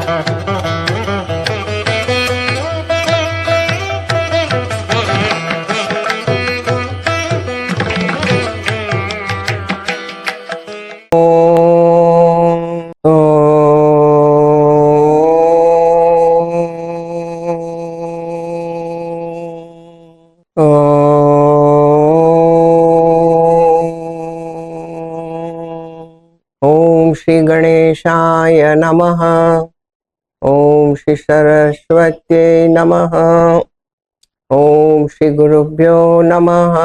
ओम श्री गणेशाय नमः। ओम श्री सरस्वत्यै नमः। ओम श्री गुरुभ्यो नमः।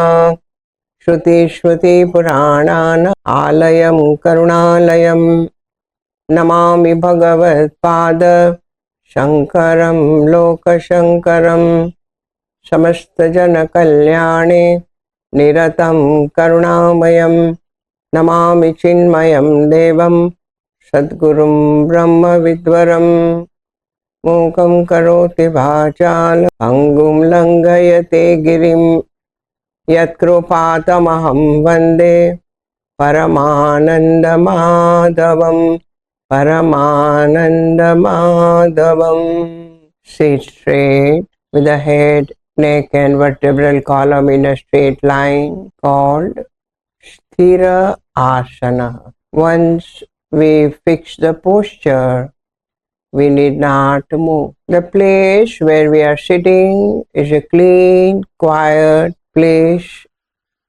श्रुति स्मृति पुराणानाम् आलयं करुणालयं नमामि भगवत्पाद शंकरं लोकशंकरं। समस्त जन कल्याणे निरतं करुणामयं नमामि चिन्मयं देवं सद्गुरुं ब्रह्म विद्वरं। मूकं करोति वाचालं पङ्गुं लङ्घयते गिरिं यत्कृपातमहं वन्दे परमानन्दमाधवं परमानन्दमाधवं। Sit straight with the head, neck and vertebral column in a straight line called Sthira Asana. Once we fix the posture, we need not move. The place where we are sitting is a clean, quiet place,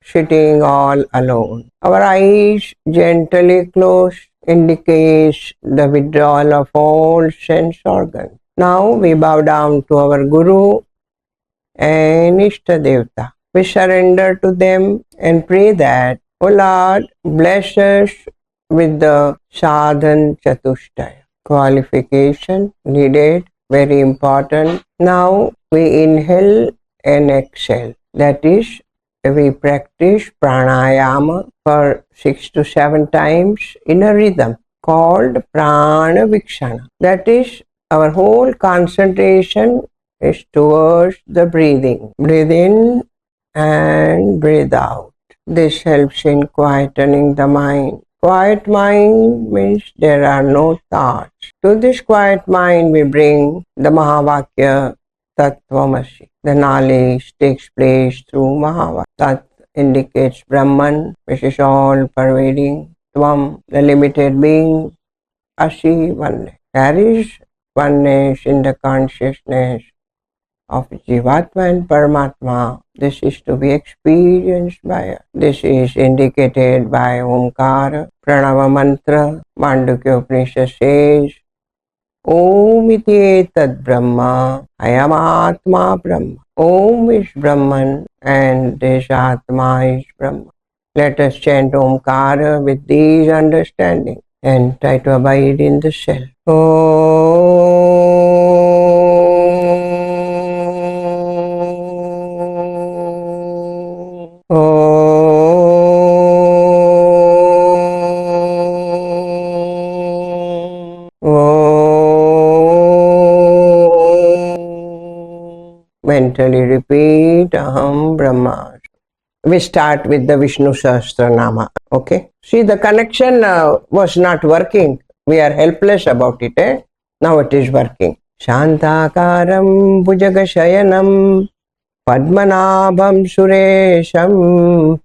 sitting all alone. Our eyes gently closed indicates the withdrawal of all sense organs. Now we bow down to our Guru and Ishta Devta. We surrender to them and pray that, O Lord, bless us with the sadhan chatushtaya. Qualification needed, very important. Now we inhale and exhale. That is, we practice pranayama for 6 to 7 times in a rhythm called prana vikshana. That is, our whole concentration is towards the breathing. Breathe in and breathe out. This helps in quietening the mind. Quiet mind means there are no thoughts. To this quiet mind we bring the Mahavakya Tattvamasi. The knowledge takes place through Mahavakya. Tat indicates Brahman, which is all pervading. Tvam, the limited being. Asi, oneness. There is oneness in the consciousness of Jivatma and Paramatma. This is to be experienced by us. This is indicated by Omkara, Pranava Mantra. Mandukya Upanishad says, Om iti etad Brahma, Ayam Atma Brahma. Om is Brahman and this Atma is Brahma. Let us chant Omkara with these understanding and try to abide in the self. Mentally repeat Aham Brahma. We start with the Vishnu Sahasranamam. Okay? See, the connection was not working. We are helpless about it. Now it is working. Shantakaram Bhujagashayanam Padmanabham Suresham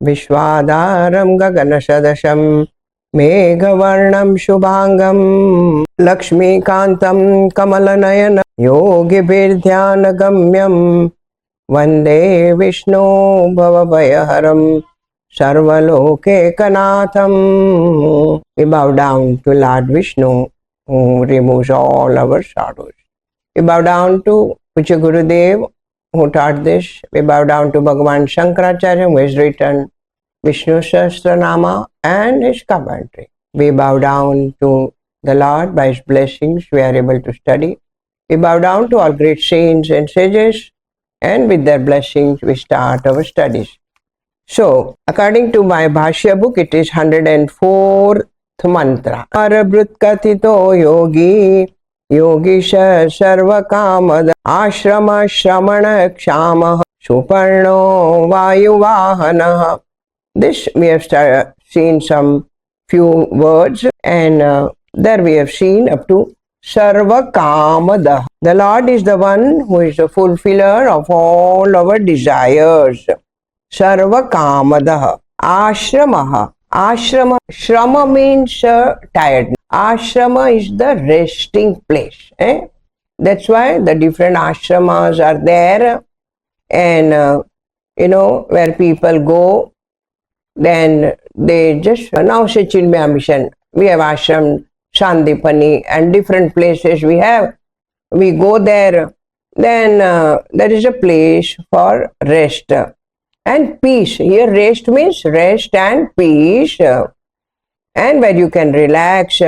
Vishwadaram Gaganasadasham Meghavarnam Shubhangam Lakshmikantam Kamalanayana Yogibhirdhyanagamyam Vande Vishnu Bhavabhayaharam Sarvalokekanatham. We bow down to Lord Vishnu, who removes all our shadows. We bow down to Puja Gurudev, who taught this. We bow down to Bhagavan Shankaracharya, who has written Vishnu Sahasranamam and his commentary. We bow down to the Lord. By his blessings we are able to study. We bow down to all great saints and sages, and with their blessings we start our studies. So, according to my Bhashya book, it is 104th mantra. Arabrut kathito yogi, yogisha sarva kamada, ashrama shramana kshama, suparno vayuvahana. This we have seen some few words, and there we have seen up to Sarva Kamadaha. The Lord is the one who is the fulfiller of all our desires. Sarva Kamadaha. Ashramaha. Shrama means tiredness. Ashrama is the resting place. That's why the different ashramas are there, and where people go, then they just now say Chinmaya Mission. We have ashram, Shandipani, and different places we have. We go there, then there is a place for rest and peace. Here rest means rest and peace, and where you can relax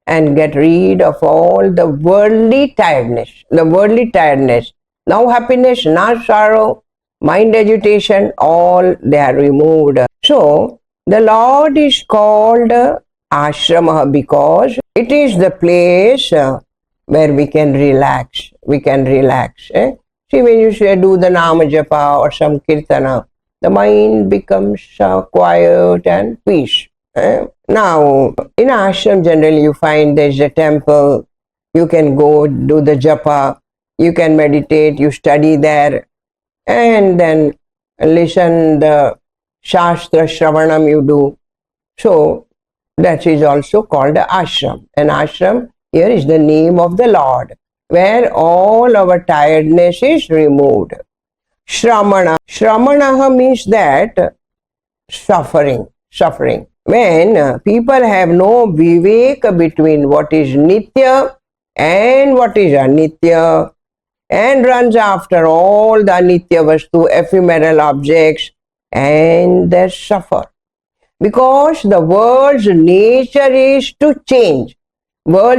and get rid of all the worldly tiredness. Now happiness, now sorrow, mind agitation, all they are removed. So the Lord is called Ashrama because it is the place where we can relax. See, when you do the Nama Japa or some Kirtana, the mind becomes quiet and peace. Now, in ashram generally you find there's a temple, you can go do the japa, you can meditate, you study there, and then listen the Shastra Shravanam you do. So, that is also called ashram. And ashram here is the name of the Lord, where all our tiredness is removed. Shramana means that suffering. When people have no vivek between what is nitya and what is anitya, and runs after all the anitya vastu, ephemeral objects, and they suffer. Because the world's nature is to change. And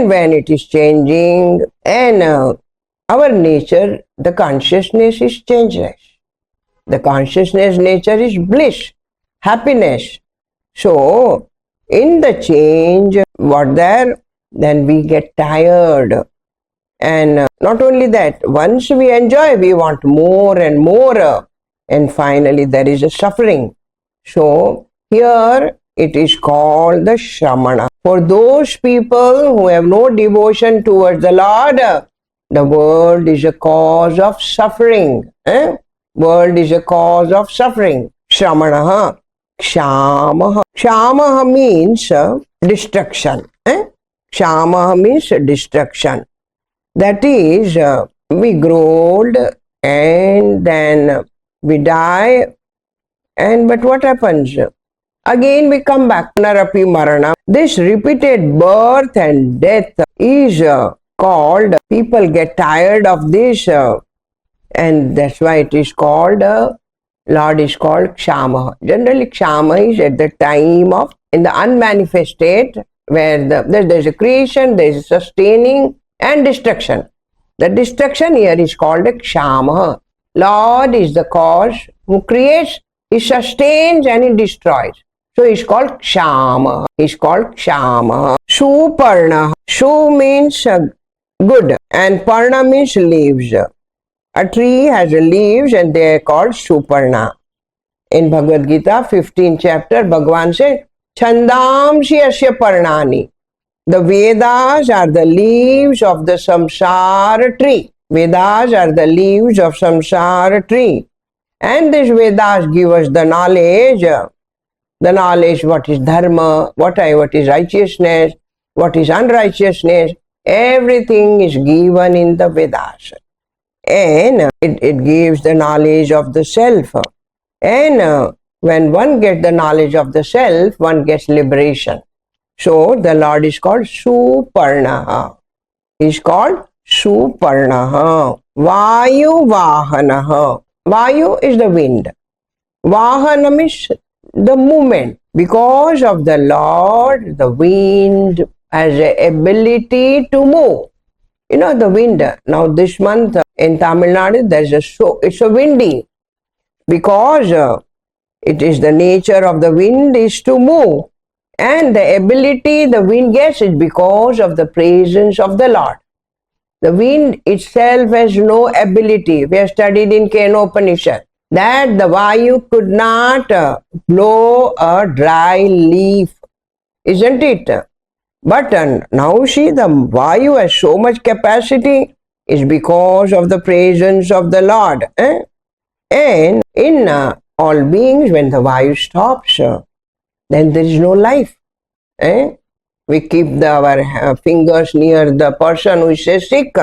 when it is changing, and our nature, the consciousness is changeless. The consciousness nature is bliss, happiness. So, in the change, then we get tired. And not only that, once we enjoy, we want more and more. And finally, there is a suffering. So, here it is called the Shramana. For those people who have no devotion towards the Lord, the world is a cause of suffering. World is a cause of suffering. Shramanaha, Kshamaha. Kshamaha means destruction. Kshamaha means destruction. That is, we grow old and then we die. But what happens? Again we come back. Narapi Marana. This repeated birth and death is called, people get tired of this. And that's why it is called, Lord is called Kshama. Generally, Kshama is at the time of, in the unmanifest state, where there's a creation, there's a sustaining and destruction. The destruction here is called Kshama. Lord is the cause who creates, he sustains and he destroys. So he's called Kshama. Suparna. Su means good and Parna means leaves. A tree has leaves and they are called Suparna. In Bhagavad Gita, 15th chapter, Bhagavan said, Chandamsi asya parnani. The Vedas are the leaves of the samsara tree. And these Vedas give us the knowledge what is dharma, what is righteousness, what is unrighteousness. Everything is given in the Vedas. And it gives the knowledge of the self. And when one gets the knowledge of the self, one gets liberation. So the Lord is called Suparnaha. He is called Suparnaha. Vayu Vahanaha. Vayu is the wind. Vahana means the movement. Because of the Lord, the wind has the ability to move. You know the wind. Now this month in Tamil Nadu, it's a windy. Because it is the nature of the wind is to move. And the ability the wind gets is because of the presence of the Lord. The wind itself has no ability. We have studied in Kenopanishad that the Vayu could not blow a dry leaf, isn't it? But now see, the Vayu has so much capacity is because of the presence of the Lord. And in all beings, when the Vayu stops, then there is no life. We keep our fingers near the person who is sick.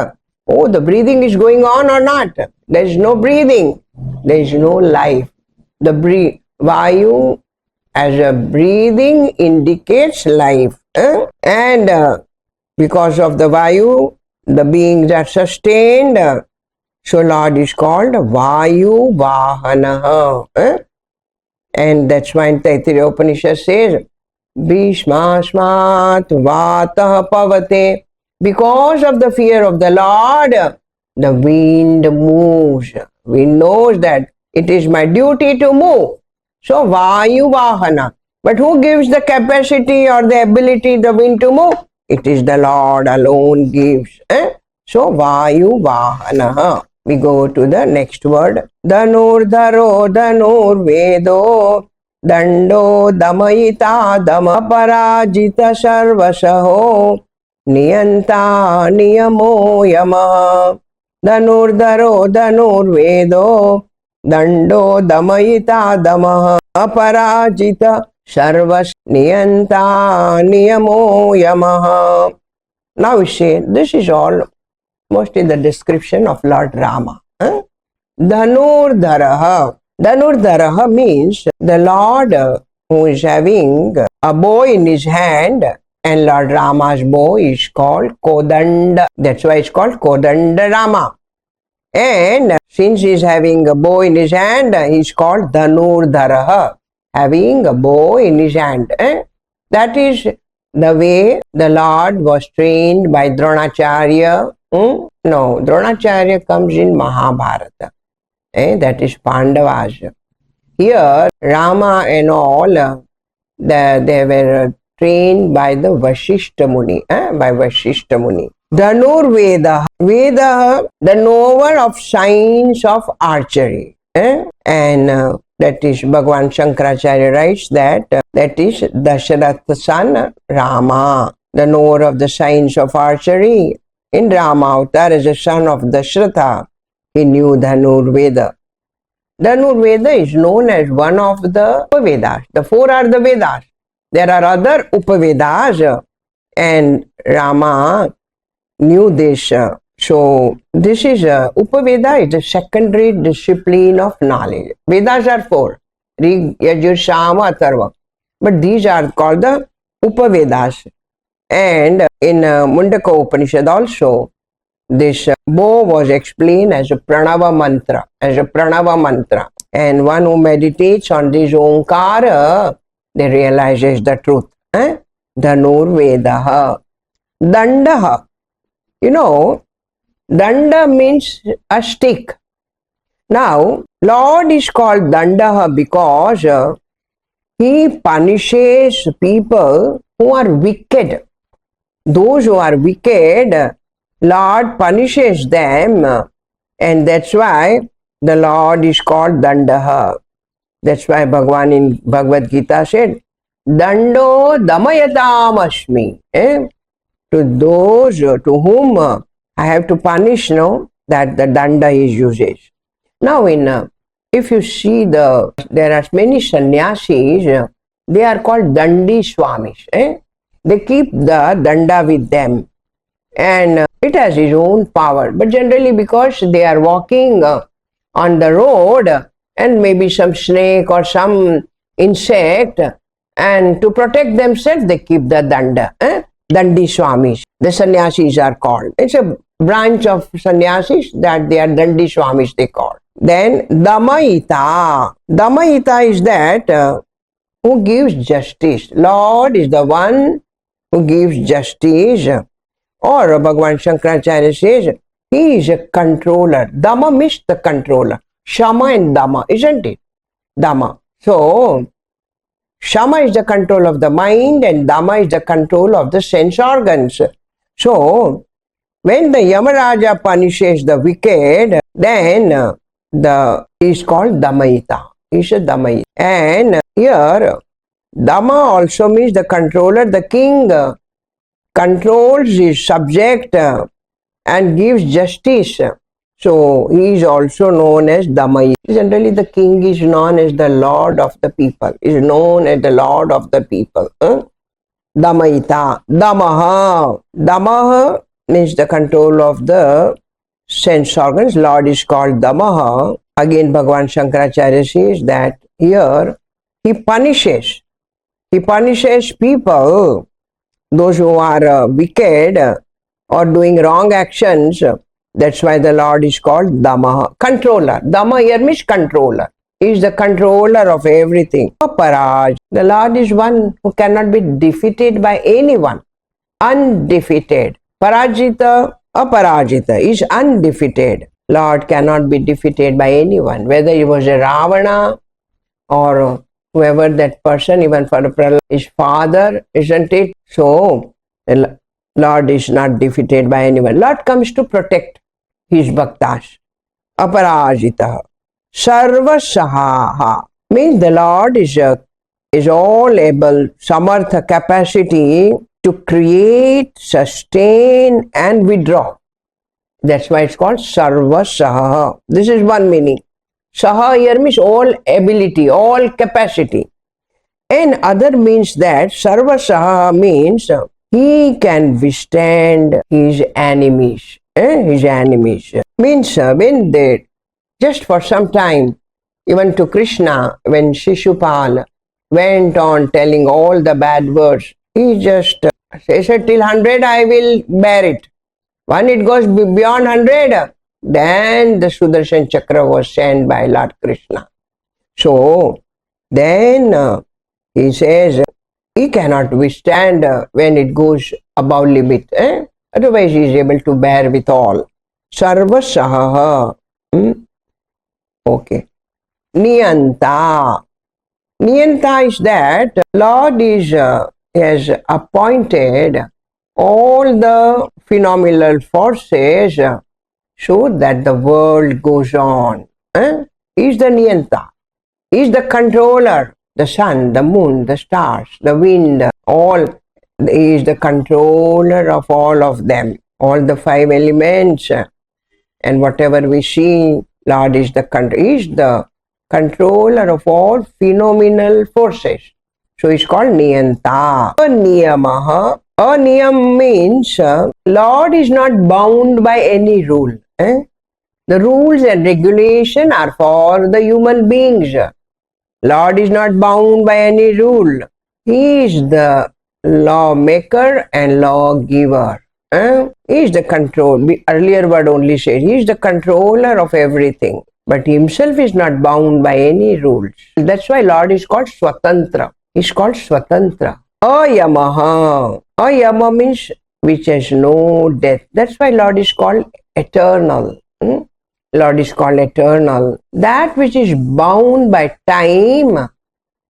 Oh, the breathing is going on or not? There is no breathing. There is no life. The Vayu as a breathing indicates life. And because of the Vayu, the beings are sustained. So Lord is called Vayu Vahanaha. And that's why in Taittiriya Upanishad says, Bhishmasmat Vatah Pavate. Because of the fear of the Lord, the wind moves. Wind knows that it is my duty to move. So Vayu Vahana. But who gives the capacity or the ability the wind to move? It is the Lord alone gives. So Vayu Vahana. We go to the next word. Dhanurdharo dhanurvedo dando damayita damaparajita sarvasaho niyanta niyamo yama. Dhanurdharo dhanurvedo dando damayita damaha aparajita sarvas niyanta niyamo yamaha. Now we say this is all mostly the description of Lord Rama. Dhanurdharaha. Dhanurdharaha means the Lord who is having a bow in his hand, and Lord Rama's bow is called Kodanda. That's why it's called Kodanda Rama. And since he is having a bow in his hand, he is called Dhanurdharaha, having a bow in his hand. That is the way the Lord was trained by Dronacharya. No, Dronacharya comes in Mahabharata. That is Pandavas. Here, Rama and all, they were trained by the Vashishta Muni. By Vashishta Muni. Dhanur Veda. Veda, the knower of science of archery. And that is Bhagavan Shankaracharya writes that that is Dasharatha's son Rama, the knower of the science of archery. In Rama Avatar as a son of Dasharatha, he knew Dhanur Veda. Dhanur Veda is known as one of the Upavedas. The four are the Vedas. There are other Upavedas, and Rama knew this. So this is Upaveda is a secondary discipline of knowledge. Vedas are four: Rig, Yajur, Sama, Atharva. But these are called the Upavedas. And in Mundaka Upanishad also, this bow was explained as a Pranava mantra, And one who meditates on this Omkara, they realizes the truth. Dhanur Vedaha. Dandaha. You know, Danda means a stick. Now, Lord is called Dandaha because he punishes people who are wicked. Those who are wicked, Lord punishes them, and that's why the Lord is called Dandaha. That's why Bhagavan in Bhagavad Gita said, Dando Damayatam Ashmi. To those to whom I have to punish, that the Danda is usage. Now, if you see there are many sannyasis, they are called Dandi Swamis. They keep the Danda with them, and it has its own power. But generally, because they are walking on the road, and maybe some snake or some insect, and to protect themselves, they keep the Danda. Dandi Swamis. The sannyasis are called. It's a branch of sannyasis that they are Dandi Swamis, they call. Then Damayita. Damayita is that who gives justice. Lord is the one who gives justice. Or Bhagavan Shankaracharya says, he is a controller. Dhamma means the controller. Shama and Dhamma, isn't it? Dhamma. So, Shama is the control of the mind and Dhamma is the control of the sense organs. So, when the Yamaraja punishes the wicked, then is called Damayita. Is a Damayita. And here, Dhamma also means the controller, the king controls his subject and gives justice. So he is also known as Damayi. Generally the king is known as the lord of the people, is known as the lord of the people. Damayita, Damaha. Damaha means the control of the sense organs. Lord is called Damaha. Again Bhagavan Shankaracharya says that here he punishes people, those who are wicked or doing wrong actions. That's why the Lord is called Damaha, controller. Dama here means controller. He is the controller of everything. Aparaj, the Lord is one who cannot be defeated by anyone. Undefeated. Parajita, aparajita is undefeated. Lord cannot be defeated by anyone, whether he was a Ravana or whoever that person, even for his father, isn't it? So, the Lord is not defeated by anyone. Lord comes to protect his bhaktas. Aparajita. Sarva Sahaha means the Lord is all able, samartha, capacity to create, sustain and withdraw. That's why it's called Sarva Sahaha. This is one meaning. Saha here means all ability, all capacity. And other means that Sarva Saha means he can withstand his enemies. His enemies. Means when they, just for some time, even to Krishna, when Shishupal went on telling all the bad words, he just said, till 100 I will bear it. When it goes beyond 100, then the Sudarshan Chakra was sent by Lord Krishna. So, then he says, he cannot withstand when it goes above limit. Otherwise, he is able to bear with all. Sarva Sahaha. Okay. Niyanta. Niyanta is that Lord has appointed all the phenomenal forces so that the world goes on. He is the Niyanta. He is the controller. The sun, the moon, the stars, the wind, all. He is the controller of all of them. All the 5 elements and whatever we see, Lord is the controller of all phenomenal forces. So it's called Niyanta. Niyamaha. Niyam means Lord is not bound by any rule. The rules and regulation are for the human beings. Lord is not bound by any rule. He is the lawmaker and lawgiver. He is the control. Earlier word only said he is the controller of everything. But himself is not bound by any rules. That's why Lord is called Swatantra. He is called Swatantra. Ayamaha. Ayama means which has no death. That's why Lord is called eternal. Lord is called eternal. That which is bound by time,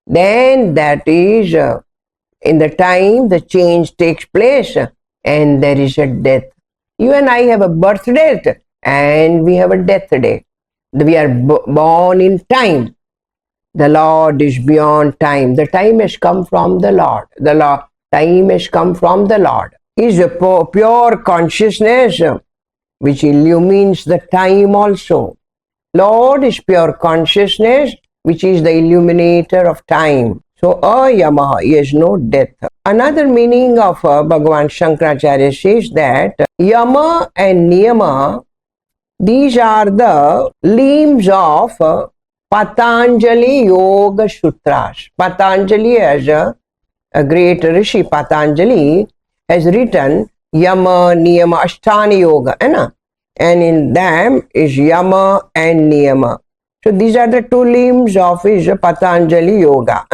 then that is, in the time the change takes place and there is a death. You and I have a birth date and we have a death date. We are born in time. The Lord is beyond time. The time has come from the Lord. Time has come from the Lord. He is a pure consciousness which illumines the time also. Lord is pure consciousness which is the illuminator of time. So Ayamaha, he has no death. Another meaning of Bhagavan Shankaracharya says that Yama and Niyama, these are the limbs of Patanjali Yoga Sutras. Patanjali, as a great Rishi, Patanjali has written Yama, Niyama, Ashtanga Yoga, and in them is Yama and Niyama. So these are the 2 limbs of his Patanjali Yoga.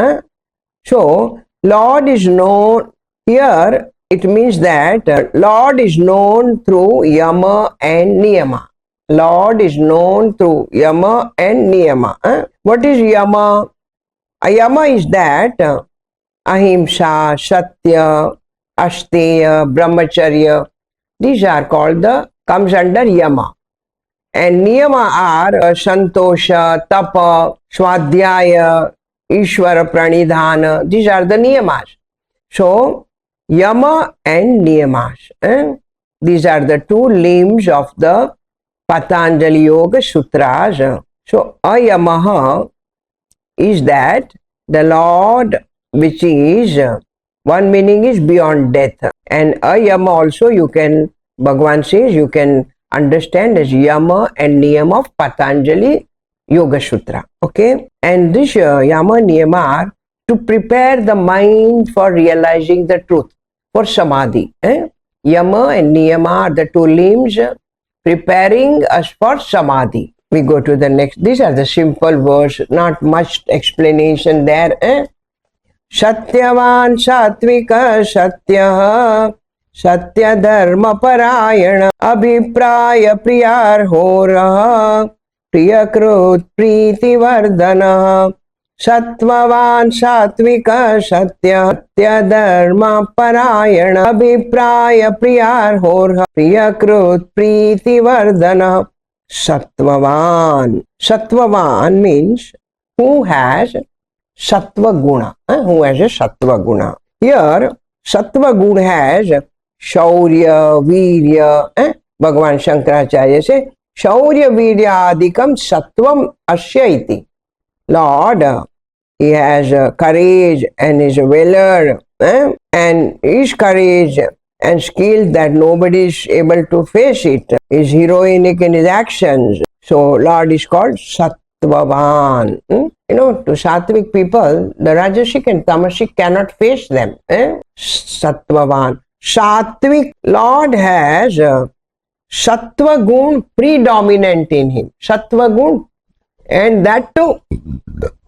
So Lord is known here. It means that Lord is known through Yama and Niyama. Lord is known through Yama and Niyama. What is Yama? Yama is that Ahimsa, Satya, Asteya, Brahmacharya. These are called comes under Yama. And Niyama are Santosha, Tapa, Swadhyaya, Ishvara Pranidhana. These are the Niyamas. So Yama and Niyamas. These are the two limbs of the Patanjali Yoga Sutras. So, Ayamaha is that the Lord which is, one meaning is beyond death. And Ayama also you can, Bhagavan says, you can understand as Yama and Niyama of Patanjali Yoga Sutra. Okay? And this Yama Niyama are to prepare the mind for realizing the truth, for Samadhi. Yama and Niyama are the two limbs preparing us for Samadhi. We go to the next. These are the simple words, not much explanation there. Satyavan Satvika Satya Satya Dharma Parayana Abhipraya Priyarhora Priyakrut Priti Vardana Sattvavan Satvika Satya Satya Dharma Parayana Abhipraya Priyarhora Priyakrut Priti Vardana. Sattvavan. Sattvavan means who has Sattva Guna. Who has a Sattva Guna. Here, Sattva Guna has Shaurya, Virya. Bhagavan Shankaracharya says, Shaurya, Virya, Adikam Sattvam Asya iti. Lord, he has courage and is valor. And his courage and skill that nobody is able to face it. Is heroic in his actions. So Lord is called Sattvavan. To Sattvic people, the Rajasic and Tamasic cannot face them. Sattvavan. Sattvic Lord has Sattva Gun predominant in him. Sattva Gun, and that too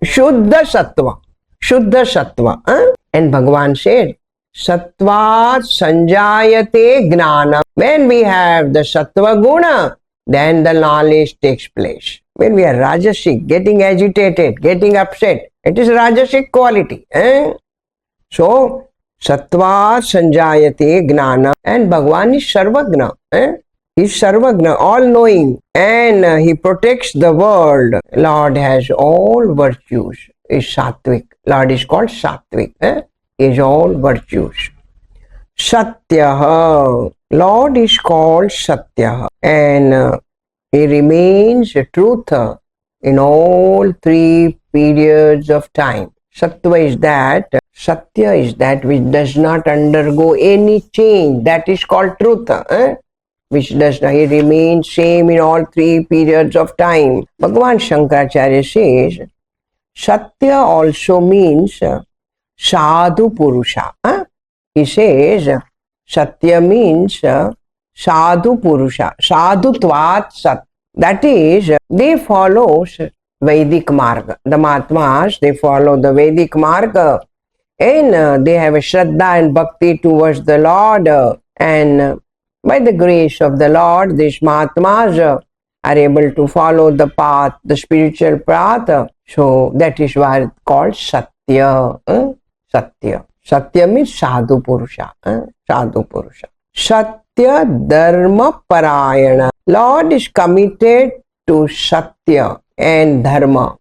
Shuddha Sattva. Shuddha Sattva. And Bhagavan said, Sattva Sanjayate Gnana. When we have the Sattva Guna, then the knowledge takes place. When we are Rajasic, getting agitated, getting upset, it is Rajasic quality. So, Sattva Sanjayate Gnana. And Bhagavan is Sarvagna. He is Sarvagna, all-knowing. And he protects the world. Lord has all virtues. Is Sattvic. Lord is called Sattvic. Is all virtues. Satyaha. Lord is called Satyaha. And he remains truth in all three periods of time. Sattva is that. Satya is that which does not undergo any change. That is called truth. Which does not, he remains same in all three periods of time. Bhagavan Shankaracharya says, Satya also means Sadhu Purusha. He says, Satya means Sadhu Purusha. Sadhutvat Sat. That is, they follow Vedic Marga. The Mahatmas, they follow the Vedic Marga. And they have a Shraddha and Bhakti towards the Lord. And by the grace of the Lord, these Mahatmas are able to follow the path, the spiritual path. So that is why it's called Satya. Satya. Satya means Sadhu Purusha. Sadhu Purusha. Satya Dharma Parayana. Lord is committed to Satya and Dharma.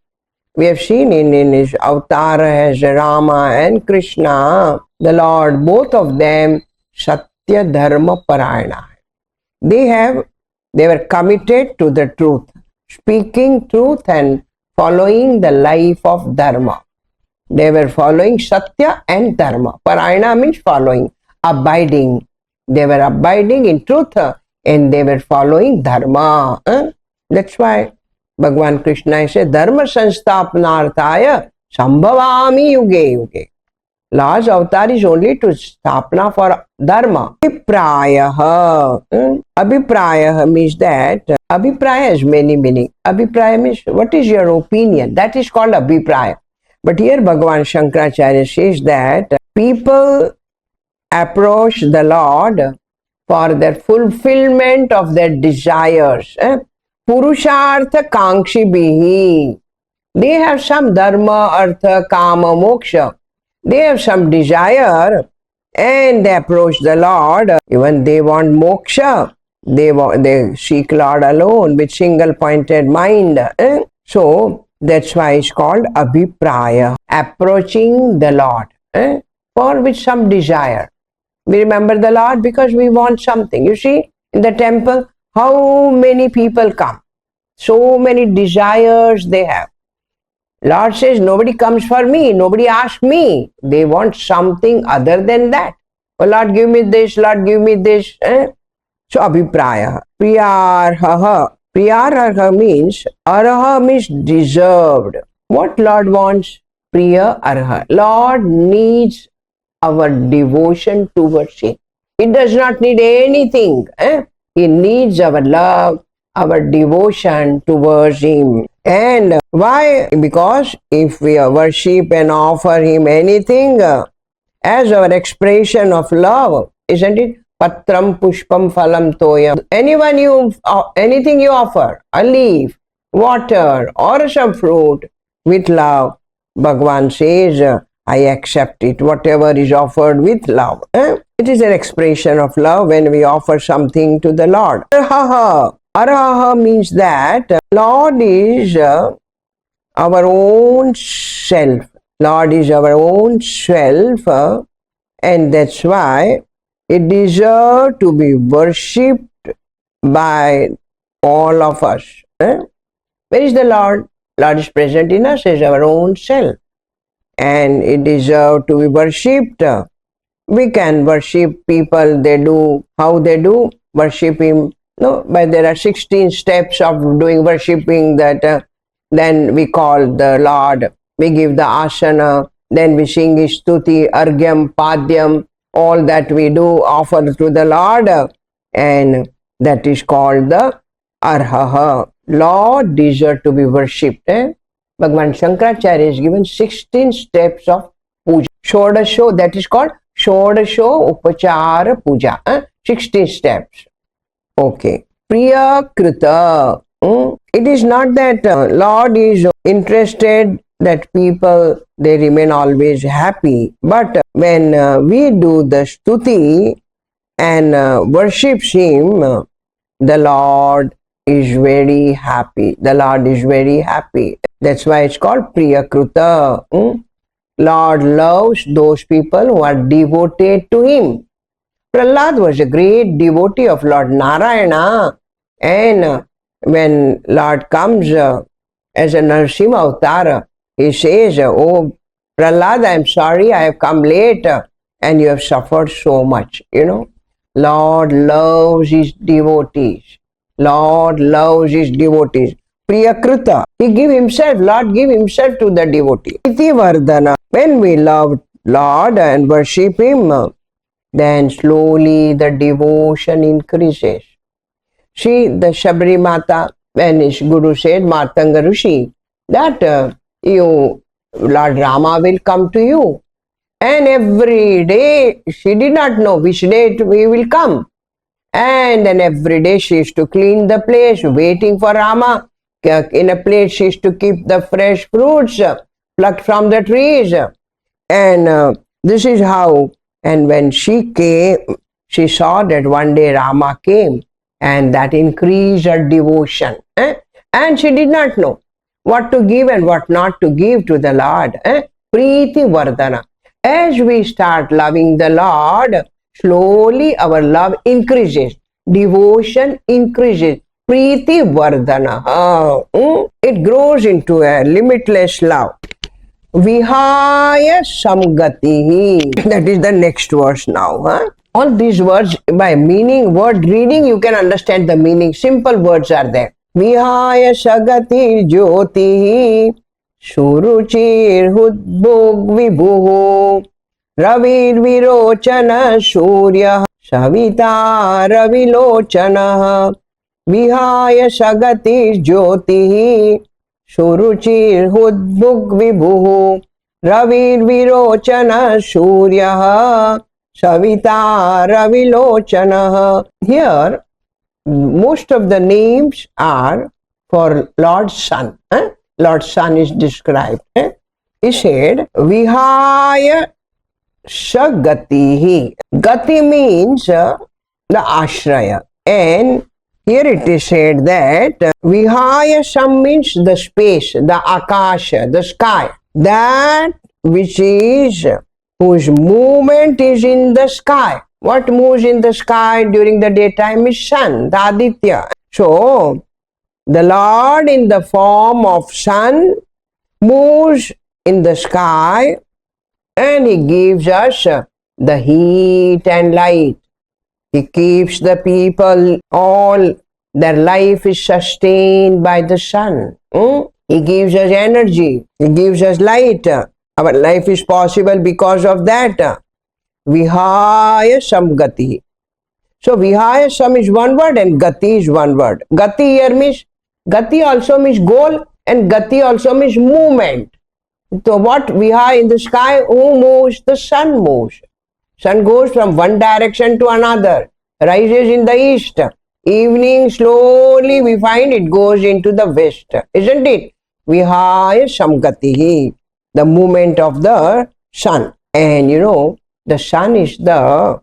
We have seen in his avatar as Rama and Krishna, the Lord, both of them, Satya Dharma Parayana. They were committed to the truth, speaking truth and following the life of Dharma. They were following Satya and Dharma. Parayana means following, abiding. They were abiding in truth and they were following Dharma. That's why Bhagavan Krishna says, Dharma Sansthapanarthaya Sambhavami Yuge Yuge. Lord's avatar is only to sthapana for Dharma. Abhipraya. Abhipraya means that Abhipraya has many meanings. Abhipraya means what is your opinion? That is called Abhipraya. But here Bhagavan Shankaracharya says that people approach the Lord for their fulfillment of their desires. Purushartha Kankshi Bihi. They have some Dharma, Artha, Kama, Moksha. They have some desire and they approach the Lord. Even they want moksha. They seek Lord alone with single pointed mind. So that's why it's called Abhipraya. Approaching the Lord for with some desire. We remember the Lord because we want something. You see, in the temple, how many people come? So many desires they have. Lord says, nobody comes for me, nobody asks me. They want something other than that. Oh Lord, give me this, Lord, give me this. So, abhipraya. Priyarha. Priyarha means, arha means deserved. What Lord wants? Priya arha. Lord needs our devotion towards Him. He does not need anything. He needs our love, our devotion towards Him. And why? Because if we worship and offer Him anything as our expression of love, isn't it? Patram pushpam phalam toyam. Anything you offer, a leaf, water, or some fruit with love, Bhagavan says, I accept it, whatever is offered with love. It is an expression of love when we offer something to the Lord. Araha. Araha means that Lord is our own self. Lord is our own self, and that's why it deserves to be worshipped by all of us. Where is the Lord? Lord is present in us as our own self, and it deserves to be worshipped. We can worship people, they do, how they do, worship Him. No, but there are 16 steps of doing worshipping that then we call the Lord. We give the asana, then we sing His stuti, argyam, padyam, all that we do offer to the Lord, and that is called the arhaha. Lord deserves to be worshipped. Bhagavan Shankaracharya is given 16 steps of puja. Shodasho, that is called Shodasho Upachara Puja. 16 steps. Okay. Priya Krita. It is not that Lord is interested that people, they remain always happy. But when we do the stuti and worships Him, the Lord is very happy. The Lord is very happy. That's why it's called Priya Krita. Lord loves those people who are devoted to Him. Prahlad was a great devotee of Lord Narayana, and when Lord comes as a Narasimha avatar, he says, oh Prahlad, I am sorry I have come late and you have suffered so much. Lord loves His devotees. Lord loves His devotees. Priyakrita. He give Himself, Lord give Himself to the devotee. Iti Vardhana. When we love Lord and worship Him, then slowly the devotion increases. See, the Shabri Mata, when his Guru said, Martanga Rishi, that Lord Rama will come to you. And every day, she did not know which day he will come. And then every day she used to clean the place, waiting for Rama. In a place she used to keep the fresh fruits plucked from the trees. And this is how, and when she came, she saw that one day Rama came, and that increased her devotion. And she did not know what to give and what not to give to the Lord. Preeti Vardhana. As we start loving the Lord, slowly our love increases. Devotion increases. Preeti Vardhana. It grows into a limitless love. Vihaya Samgatihi. That is the next verse now. All these words, by meaning, word reading, you can understand the meaning. Simple words are there. Vihaya Sagati Jyotihi Suruchir Hudbog Vibhuti Ravir Virochana Surya Savita Ravilochana Vihaya Sagati Jyotihi Suruchir Hudbog Vibhuti Ravir Virochana Surya Savita Ravilochana. Here, most of the names are for Lord's Son. Lord's Son is described. He said, Vihaya Sagatihi. Gati means the ashraya. And here it is said that Vihaya Sam means the space, the akasha, the sky. That which is, whose movement is in the sky. What moves in the sky during the daytime is sun, the Aditya. So, the Lord in the form of sun moves in the sky and he gives us the heat and light. He keeps the people, all their life is sustained by the sun. He gives us energy. He gives us light. Our life is possible because of that. Vihaya samgati. So Vihaya sam is one word and gati is one word. Gati here means, gati also means goal and gati also means movement. So what Vihaya in the sky, who moves? The sun moves. Sun goes from one direction to another, rises in the east. Evening slowly we find it goes into the west, isn't it? Vihaya samgatihi, the movement of the sun. And you know, the sun is the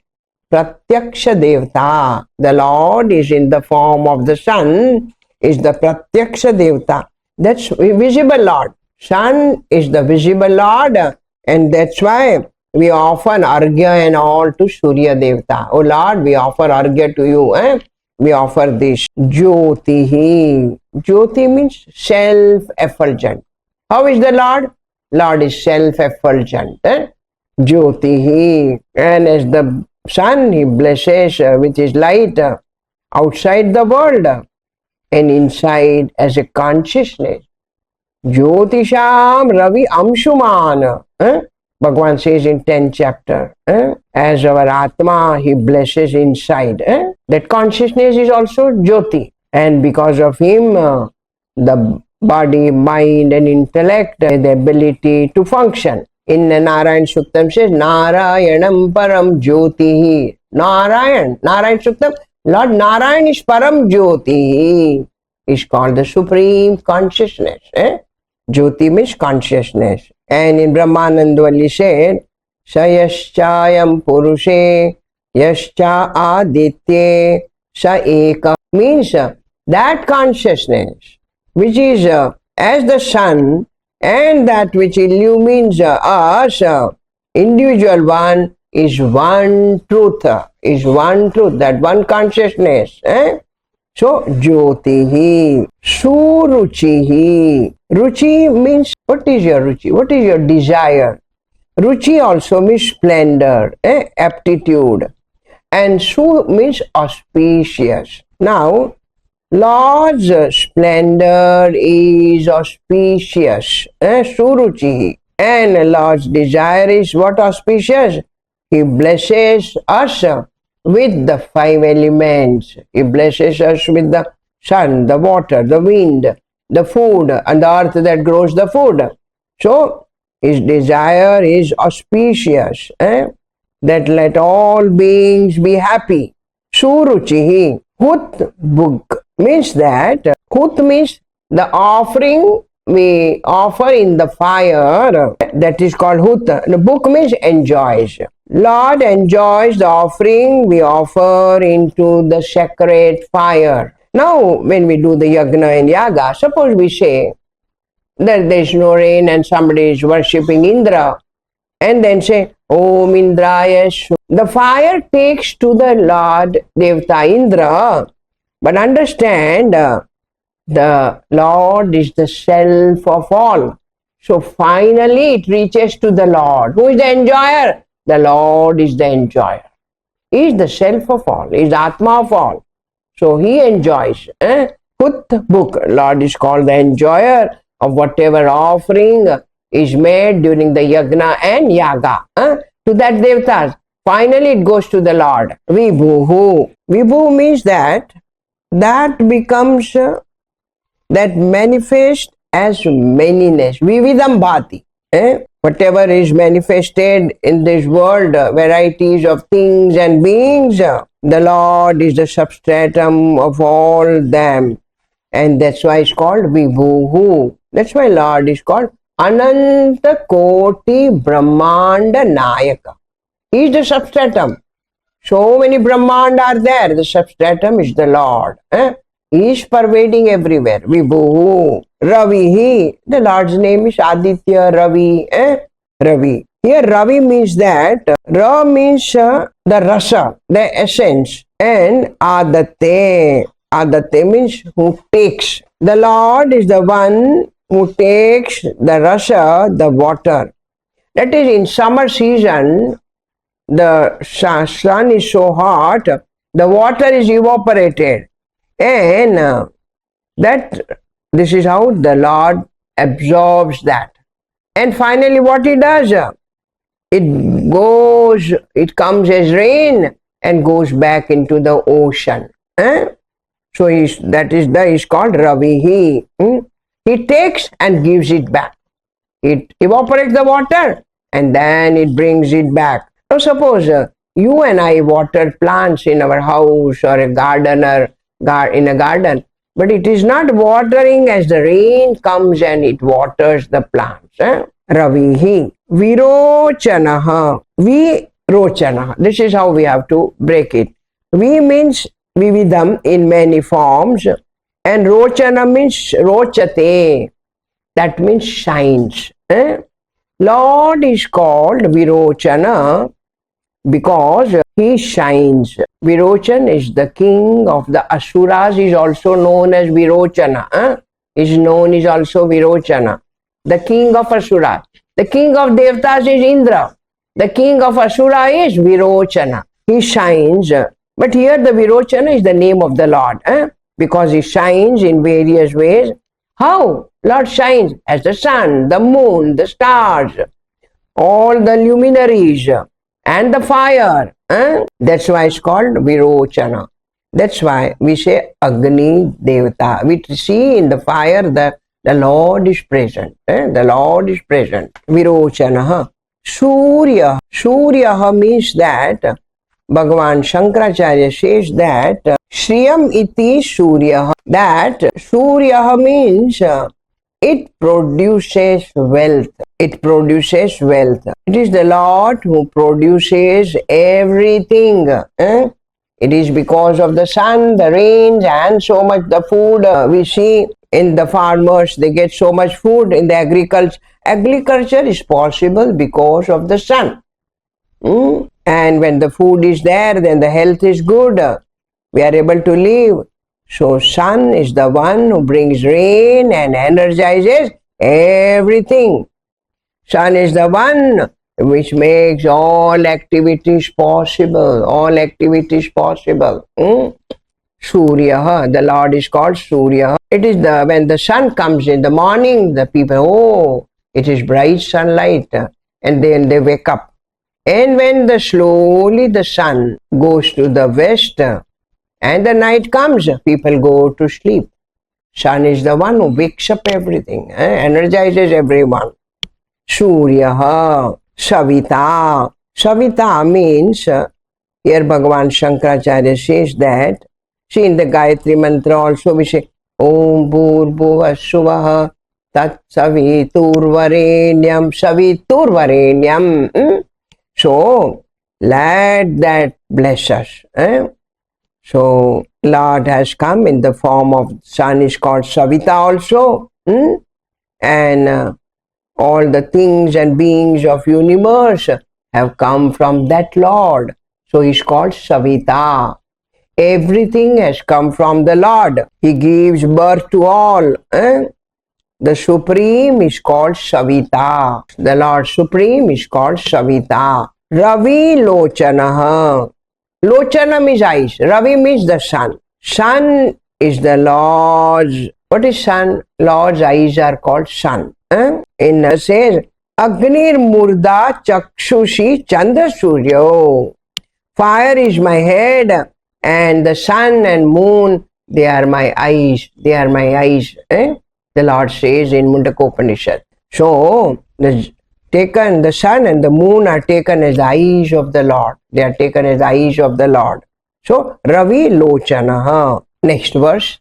Pratyaksha Devata. The Lord is in the form of the sun, is the Pratyaksha Devata. That's visible Lord. Sun is the visible Lord, and that's why we offer Argya and all to Surya Devata. Oh Lord, we offer Argya to you. We offer this. Jyotihi. Jyoti means self-effulgent. How is the Lord? Lord is self-effulgent. Jyotihi. And as the sun, he blesses with his light outside the world and inside as a consciousness. Jyotisham Ravi Amshuman. Bhagavan says in 10th chapter, as our Atma, he blesses inside. That consciousness is also Jyoti. And because of him, the body, mind and intellect, the ability to function. In Narayan Suktam says, Narayanam Param Jyotihi. Narayan Suktam, Lord Narayan is Param Jyotihi. Is called the Supreme Consciousness. Jyoti means consciousness. And in Brahmanandwali said, Sayaschayam Purushe Yascha Aditye Sa Eka, means that consciousness which is as the sun and that which illumines us, individual one, is one truth, that one consciousness. So, Jyotihi, Suruchihi. Ruchi means, what is your Ruchi? What is your desire? Ruchi also means splendor, aptitude. And Su means auspicious. Now, Lord's splendor is auspicious, Suruchi. And Lord's desire is what auspicious? He blesses us with the 5 elements. He blesses us with the sun, the water, the wind, the food, and the earth that grows the food. So, his desire is auspicious, that let all beings be happy. Suruchihi. Hut book means that, Hut means the offering we offer in the fire, that is called Hut. The book means enjoys. Lord enjoys the offering we offer into the sacred fire. Now, when we do the yagna and yaga, suppose we say that there is no rain and somebody is worshipping Indra, and then say, Om Indraya Shu. The fire takes to the Lord Devata Indra, but understand, the Lord is the self of all. So finally it reaches to the Lord. Who is the enjoyer? The Lord is the enjoyer. He is the self of all. He is the Atma of all. So he enjoys. Hut book. Lord is called the enjoyer of whatever offering is made during the yagna and yaga. To that devatas. Finally it goes to the Lord. Vibhu. Vibhu means that becomes, that manifests as manyness. Vividam bhati. Whatever is manifested in this world, varieties of things and beings, the Lord is the substratum of all them. And that's why it's called Vibhu. That's why Lord is called Ananta Koti Brahmanda Nayaka. He is the substratum. So many Brahmanda are there. The substratum is the Lord. He is pervading everywhere. Vibhu. Ravihi. The Lord's name is Aditya Ravi. Ravi. Here Ravi means that, Ra means the rasa, the essence, and Adate means who takes. The Lord is the one who takes the rasa, the water. That is, in summer season, the sun is so hot, the water is evaporated, and that this is how the Lord absorbs that. And finally, what he does? It comes as rain and goes back into the ocean. So is called Ravihi. He takes and gives it back. It evaporates the water and then it brings it back. Now suppose you and I water plants in our house or a gardener in a garden, but it is not watering as the rain comes and it waters the plants. Ravihi. Virochanaha. Virochanaha. This is how we have to break it. Vi means vividam in many forms, and rochana means rochate. That means shines. Lord is called Virochana because he shines. Virochan is the king of the Asuras, is also known as Virochana. Is known is also Virochana. The king of Asuras. The king of Devatas is Indra. The king of Asura is Virochana. He shines. But here the Virochana is the name of the Lord. Because he shines in various ways. How? Lord shines as the sun, the moon, the stars, all the luminaries, and the fire. That's why it's called Virochana. That's why we say Agni Devata. We see in the fire the Lord is present. The Lord is present. Virochana. Surya. Surya means that Bhagavan Shankaracharya says that Shriyam iti Surya. That Surya means it produces wealth. It produces wealth. It is the Lord who produces everything. It is because of the sun, the rains, and so much the food we see in the farmers. They get so much food in the agriculture. Agriculture is possible because of the sun. And when the food is there, then the health is good. We are able to live. So sun is the one who brings rain and energizes everything. Sun is the one which makes all activities possible. All activities possible. Surya, the Lord is called Surya. It is when the sun comes in the morning, the people, it is bright sunlight, and then they wake up. And when slowly the sun goes to the west and the night comes, people go to sleep. Sun is the one who wakes up everything, energizes everyone. Surya, Savita. Savita means, here Bhagavan Shankaracharya says that, see in the Gayatri Mantra also we say, Om Bhurbhuva Shuvaha Tat Saviturvarenyam Saviturvarenyam. So, let that bless us. So, Lord has come in the form of sun is called Savita also. And all the things and beings of universe have come from that Lord. So, he's called Savita. Everything has come from the Lord. He gives birth to all. The Supreme is called Savita. The Lord Supreme is called Savita. Ravi Lochanaha. Lochana means eyes. Ravi means the sun. Sun is the Lord's. What is sun? Lord's eyes are called sun. In says, Agnir Murda Chakshushi Chandra Suryo. Fire is my head and the sun and moon, they are my eyes. They are my eyes. The Lord says in Mundakopanishad. So, the sun and the moon are taken as the eyes of the Lord. They are taken as the eyes of the Lord. So, Ravi Lochanaha. Next verse.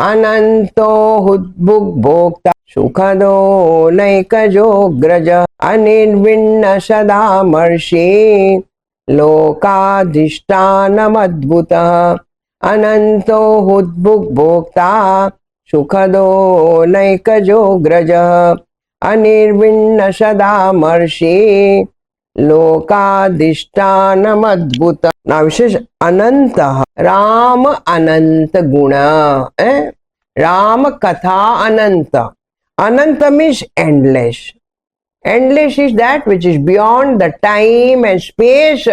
Ananto Hudbhuk Bhokta Sukhado Naikajo Graja Anirvinna Sada Marshi Lokadhishtanam Adbhuta Ananto Hudbhuk Bhokta Sukhado Naikajo Graja Anirvinna sada marshi lokadishtanam adbhuta. Now it says Ananta. Rama Ananta Guna. Rama Katha Ananta. Ananta means endless. Endless is that which is beyond the time and space.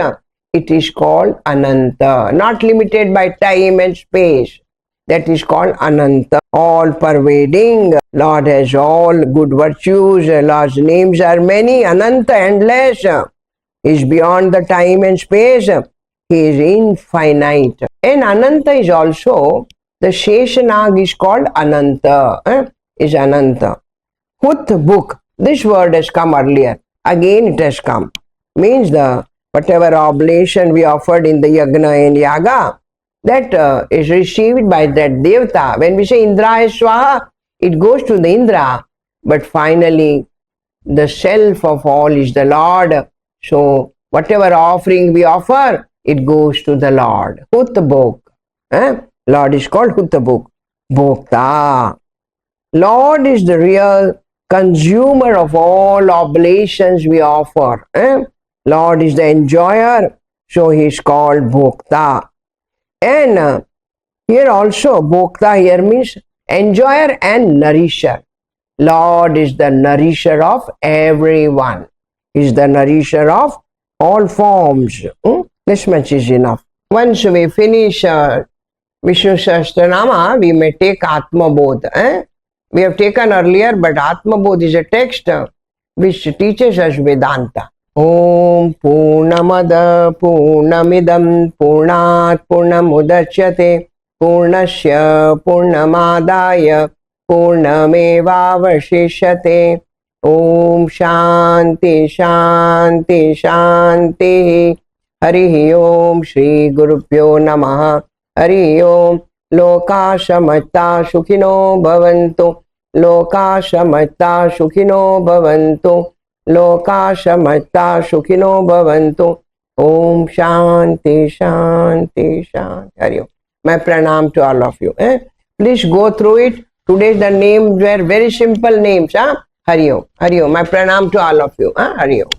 It is called Ananta. Not limited by time and space. That is called Ananta. All pervading. Lord has all good virtues. Lord's names are many. Ananta, endless. He is beyond the time and space. He is infinite. And Ananta is also, the Sheshanag is called Ananta. Is Ananta. Hut book. This word has come earlier. Again it has come. Means the whatever oblation we offered in the yagna and yaga, that is received by that devata. When we say Indra Swaha, it goes to the Indra. But finally, the self of all is the Lord. So whatever offering we offer, it goes to the Lord. Huttabok. Lord is called Huttabok. Bhokta. Lord is the real consumer of all oblations we offer. Lord is the enjoyer, so he is called Bhokta. And here also, Bhokta here means enjoyer and nourisher. Lord is the nourisher of everyone. He is the nourisher of all forms. This much is enough. Once we finish Vishnu Sahasranamam, we may take Atma Bodh. We have taken earlier, but Atma Bodh is a text which teaches us Vedanta. Om Purnamada Purnamidam Purnat Purnamudachyate Purnasya Purnamadaya Purnamevavashishyate. Om Shanti Shanti Shanti. Hari Om Shri Gurubhyo Namaha. Hari Om. Loka Shamata Sukhino Bhavantu. Loka Shamata Sukhino Bhavantu. Loka Shamata Sukhino Bhavantu. Om Shanti Shanti Shanti. Hari Om. My pranam to all of you. Please go through it. Today the names were very simple names. Hari Om. Hari Om. My pranam to all of you. Hari Om.